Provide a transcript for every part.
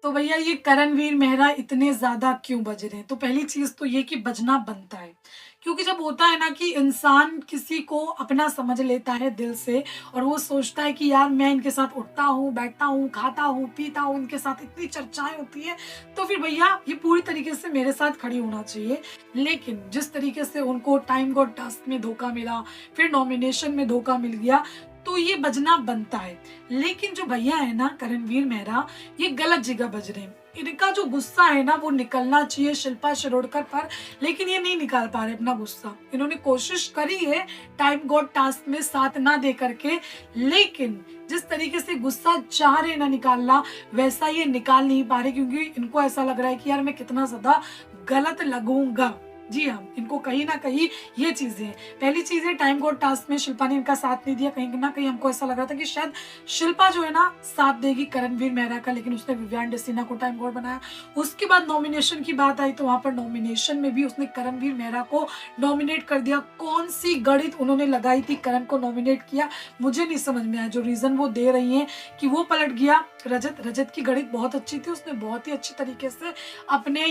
तो भैया ये करणवीर मेहरा इतने ज़्यादा क्यों बज रहे हैं? तो पहली चीज़ तो ये कि बजना बनता है। क्योंकि जब होता है ना कि इंसान किसी को अपना समझ लेता है दिल से और वो सोचता है कि यार मैं इनके साथ उठता हूँ, बैठता हूँ, खाता हूँ, पीता हूँ, इनके साथ इतनी चर्चाएँ होती हैं, तो फिर भैया ये पूरी तरीके से मेरे साथ खड़ी होना चाहिए। लेकिन जिस तरीके से उनको टाइम गॉड टास्क में धोखा मिला, फिर नॉमिनेशन में धोखा मिल गया, तो ये बजना बनता है। लेकिन जो भैया है ना करणवीर मेहरा, ये गलत जगह बज रहे हैं। इनका जो गुस्सा है ना वो निकलना चाहिए शिल्पा शिरोडकर पर, लेकिन ये नहीं निकाल पा रहे अपना गुस्सा। इन्होंने कोशिश करी है टाइम गॉड टास्क में साथ ना दे करके, लेकिन जिस तरीके से गुस्सा चाह रहे ना निकालना, वैसा ये निकाल नहीं पा रहे, क्योंकि इनको ऐसा लग रहा है कि यार मैं कितना ज्यादा गलत लगूंगा। जी हाँ, इनको कहीं ना कहीं ये चीजें हैं। पहली चीज है टाइम गॉड टास्क में शिल्पा ने इनका साथ नहीं दिया, कहीं ना कहीं हमको ऐसा लग रहा था कि शायद शिल्पा जो है ना साथ देगी करणवीर मेहरा का, लेकिन उसने विवियन डिसीना को टाइम गॉड बनाया। उसके बाद नॉमिनेशन की बात आई तो वहां पर नॉमिनेशन में भी उसने करणवीर मेहरा को नॉमिनेट कर दिया। कौन सी गणित उन्होंने लगाई थी करण को नॉमिनेट किया, मुझे नहीं समझ में आया। जो रीजन वो दे रही है कि वो पलट गया, रजत की गणित बहुत अच्छी थी, उसने बहुत ही अच्छी तरीके से अपने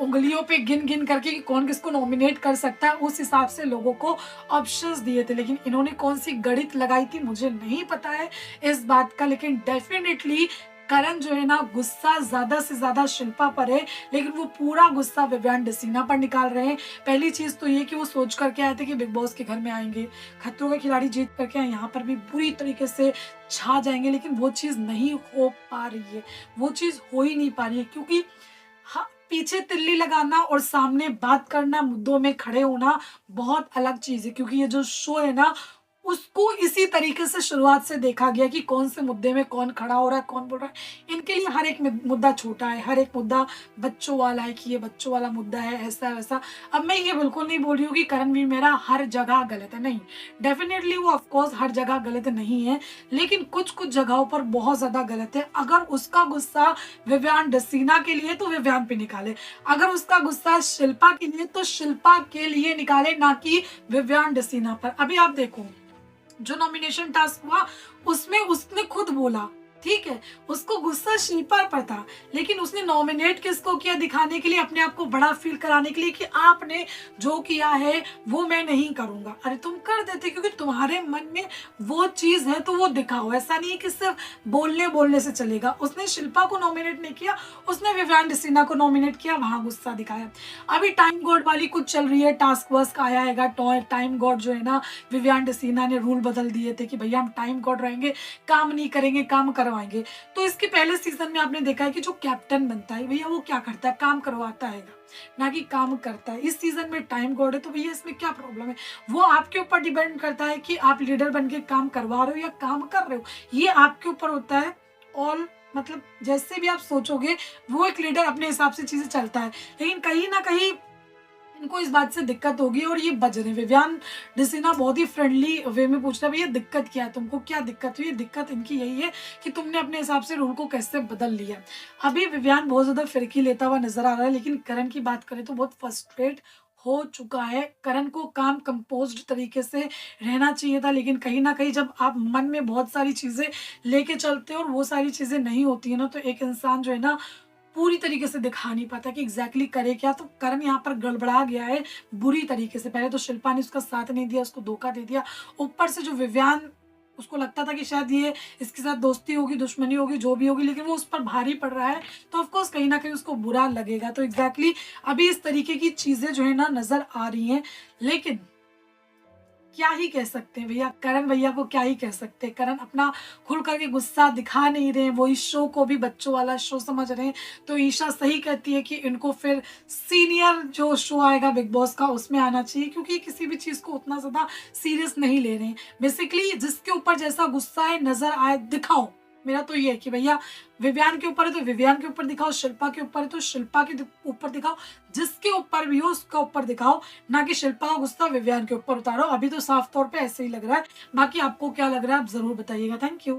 उंगलियों पे गिन गिन करके कि कौन किसको नॉमिनेट कर सकता है, उस हिसाब से लोगों को ऑप्शंस दिए थे। लेकिन इन्होंने कौन सी गणित लगाई थी मुझे नहीं पता है इस बात का, लेकिन डेफिनेटली करण जो है ना गुस्सा ज्यादा से ज्यादा शिल्पा पर है, लेकिन वो पूरा गुस्सा विवियन डिसीना पर निकाल रहे हैं। पहली चीज तो ये कि वो सोच करके आए थे कि बिग बॉस के घर में आएंगे, खतरों के खिलाड़ी जीत करके यहाँ पर भी बुरी तरीके से छा जाएंगे, लेकिन वो चीज नहीं हो पा रही है, वो चीज हो ही नहीं पा रही है। क्योंकि हाँ, पीछे तिल्ली लगाना और सामने बात करना, मुद्दों में खड़े होना बहुत अलग चीज है। क्योंकि ये जो शो है ना उसको इसी तरीके से शुरुआत से देखा गया कि कौन से मुद्दे में कौन खड़ा हो रहा है, कौन बोल रहा है। इनके लिए हर एक मुद्दा छोटा है, हर एक मुद्दा बच्चों वाला है कि ये बच्चों वाला मुद्दा है, ऐसा वैसा। अब मैं ये बिल्कुल नहीं बोल रही हूँ कि करणवीर मेहरा हर जगह गलत है, नहीं, डेफिनेटली वो ऑफकोर्स हर जगह गलत नहीं है, लेकिन कुछ कुछ जगहों पर बहुत ज्यादा गलत है। अगर उसका गुस्सा विवियन डिसीना के लिए तो विवियन पे निकाले, अगर उसका गुस्सा शिल्पा के लिए तो शिल्पा के लिए निकाले, ना कि विवियन डिसीना पर। अभी आप देखो जो नॉमिनेशन टास्क हुआ उसमें उसने खुद बोला, ठीक है, उसको गुस्सा शिल्पा पर था, लेकिन उसने नॉमिनेट किसको किया? दिखाने के लिए, अपने आप को बड़ा फील कराने के लिए कि आपने जो किया है वो मैं नहीं करूंगा। अरे तुम कर देते, क्योंकि तुम्हारे मन में वो चीज है तो वो दिखाओ। ऐसा नहीं है कि सिर्फ बोलने बोलने से चलेगा। उसने शिल्पा को नॉमिनेट नहीं किया, उसने विवियन डिसीना को नॉमिनेट किया, वहां गुस्सा दिखाया। अभी टाइम गॉड वाली कुछ चल रही है, टास्क वस्क आया है, टाइम गॉड जो है ना विवियन डिसीना ने रूल बदल दिए थे कि भैया हम टाइम गॉड रहेंगे, काम नहीं करेंगे, काम करवाएंगे। तो इसके पहले सीजन में आपने देखा है कि जो कैप्टन बनता है भैया वो क्या करता है? काम करवाता है ना कि काम करता है। इस सीजन में टाइम गॉड है तो भैया इसमें क्या प्रॉब्लम है? वो आपके ऊपर डिपेंड करता है कि आप लीडर बन के काम करवा रहे हो या काम कर रहे हो, ये आपके ऊपर होता है। ऑल मतलब जैसे भी आप सोचोगे वो एक लीडर अपने हिसाब से चीजें चलता है, लेकिन कहीं ना कहीं इनको इस बात से दिक्कत होगी और ये बज रहे। विवियन डिसीना बहुत ही फ्रेंडली वे में पूछ रहा है भैया दिक्कत क्या है, तुमको क्या दिक्कत हुई? दिक्कत इनकी यही है कि तुमने अपने हिसाब से रूल को कैसे बदल लिया। अभी विवियन बहुत ज्यादा फिरकी लेता हुआ नजर आ रहा है, लेकिन करण की बात करें तो बहुत फ्रस्ट्रेट हो चुका है। करण को काम कंपोज्ड तरीके से रहना चाहिए था, लेकिन कहीं ना कहीं जब आप मन में बहुत सारी चीजें लेके चलते हो और वो सारी चीजें नहीं होती है ना, तो एक इंसान जो है ना पूरी तरीके से दिखा नहीं पाता कि एग्जैक्टली करे क्या। तो करण यहाँ पर गड़बड़ा गया है बुरी तरीके से। पहले तो शिल्पा ने उसका साथ नहीं दिया, उसको धोखा दे दिया, ऊपर से जो विवियन उसको लगता था कि शायद ये इसके साथ दोस्ती होगी, दुश्मनी होगी, जो भी होगी, लेकिन वो उस पर भारी पड़ रहा है, तो ऑफकोर्स कहीं ना कहीं उसको बुरा लगेगा। तो एग्जैक्टली अभी इस तरीके की चीजें जो है ना नजर आ रही हैं, लेकिन क्या ही कह सकते हैं भैया, करण भैया को क्या ही कह सकते हैं। करण अपना खुल करके गुस्सा दिखा नहीं रहे, वो इस शो को भी बच्चों वाला शो समझ रहे हैं। तो ईशा सही कहती है कि इनको फिर सीनियर जो शो आएगा बिग बॉस का उसमें आना चाहिए, क्योंकि किसी भी चीज को उतना ज्यादा सीरियस नहीं ले रहे हैं। बेसिकली जिसके ऊपर जैसा गुस्सा है नजर आए दिखाओ। मेरा तो ये है कि भैया विवियन के ऊपर है तो विवियन के ऊपर दिखाओ, शिल्पा के ऊपर है तो शिल्पा के ऊपर दिखाओ, जिसके ऊपर भी हो उसका ऊपर दिखाओ, ना कि शिल्पा का गुस्सा विवियन के ऊपर उतारो। अभी तो साफ तौर पे ऐसे ही लग रहा है। बाकी आपको क्या लग रहा है आप जरूर बताइएगा। Thank you.